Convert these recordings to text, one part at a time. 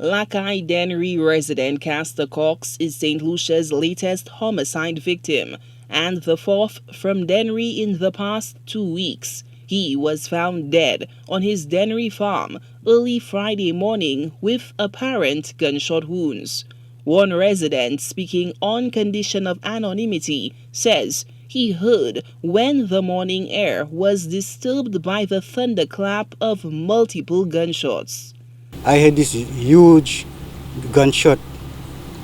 Caye Dennery resident Castor Cox is St. Lucia's latest homicide victim and the fourth from Dennery in the past 2 weeks. He was found dead on his Dennery farm early Friday morning with apparent gunshot wounds. One resident, speaking on condition of anonymity, says he heard when the morning air was disturbed by the thunderclap of multiple gunshots. I had this huge gunshot,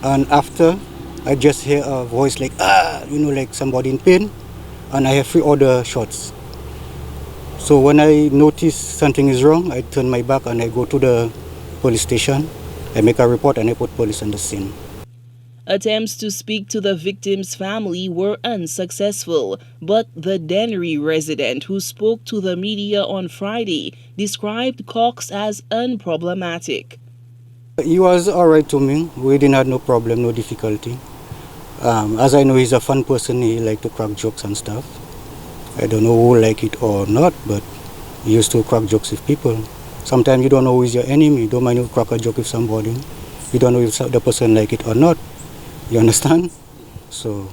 and after I just hear a voice like like somebody in pain, and I have 3 other shots. So when I notice something is wrong, I turn my back and I go to the police station. I make a report and I put police on the scene. Attempts to speak to the victim's family were unsuccessful, but the Dennery resident who spoke to the media on Friday described Cox as unproblematic. He was alright to me. We didn't have no problem, no difficulty. As I know, he's a fun person. He liked to crack jokes and stuff. I don't know who like it or not, but he used to crack jokes with people. Sometimes you don't know who is your enemy. You don't mind you crack a joke with somebody. You don't know if the person like it or not. You understand? So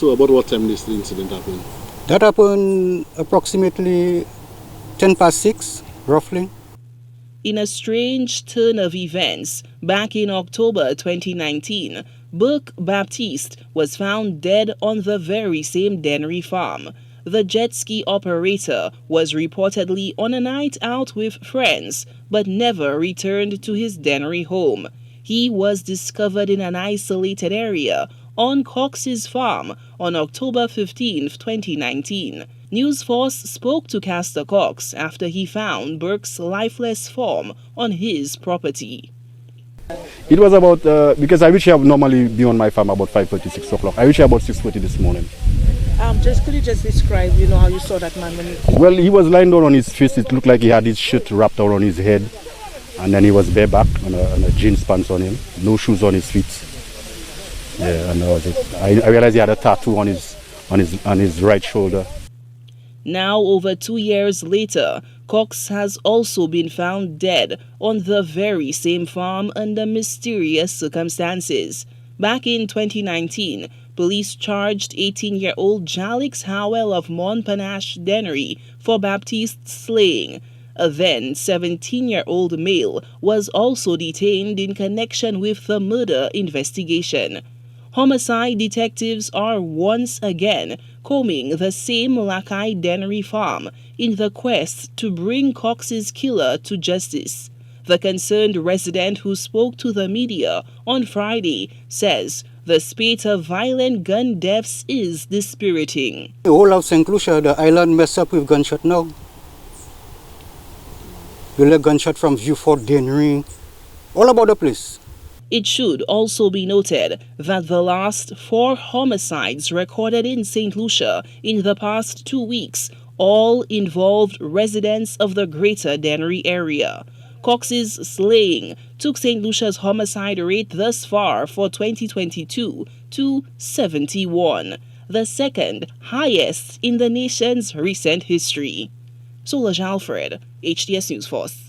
about what time this incident happened? That happened approximately 6:10, roughly. In a strange turn of events, back in October 2019, Burke Baptiste was found dead on the very same Dennery farm. The jet ski operator was reportedly on a night out with friends, but never returned to his Dennery home. He was discovered in an isolated area on Cox's farm on October 15, 2019. News Force spoke to Castor Cox after he found Burke's lifeless form on his property. It was about, because I reach here normally be on my farm about 5:30, 6 o'clock. I reach here about 6:40 this morning. Could you just describe, how you saw that man when you came? Well, he was lying down on his face. It looked like he had his shirt wrapped around his head. And then he was bareback on a jeans pants on him, no shoes on his feet. Yeah, and that was it. I realized he had a tattoo on his right shoulder. Now, over 2 years later, Cox has also been found dead on the very same farm under mysterious circumstances. Back in 2019, police charged 18-year-old Jalix Howell of Montparnasse Dennery for Baptiste's slaying. A then 17-year-old male was also detained in connection with the murder investigation. Homicide detectives are once again combing the same Caye Dennery farm in the quest to bring Cox's killer to justice. The concerned resident who spoke to the media on Friday says the spate of violent gun deaths is dispiriting. The whole of St. Lucia, the island messed up with gunshot now. You let gunshot from Viewfort, Dennery, all about the place. It should also be noted that the last 4 homicides recorded in St. Lucia in the past 2 weeks all involved residents of the greater Dennery area. Cox's slaying took St. Lucia's homicide rate thus far for 2022 to 71, the second highest in the nation's recent history. Solange Alfred, HTS News Force.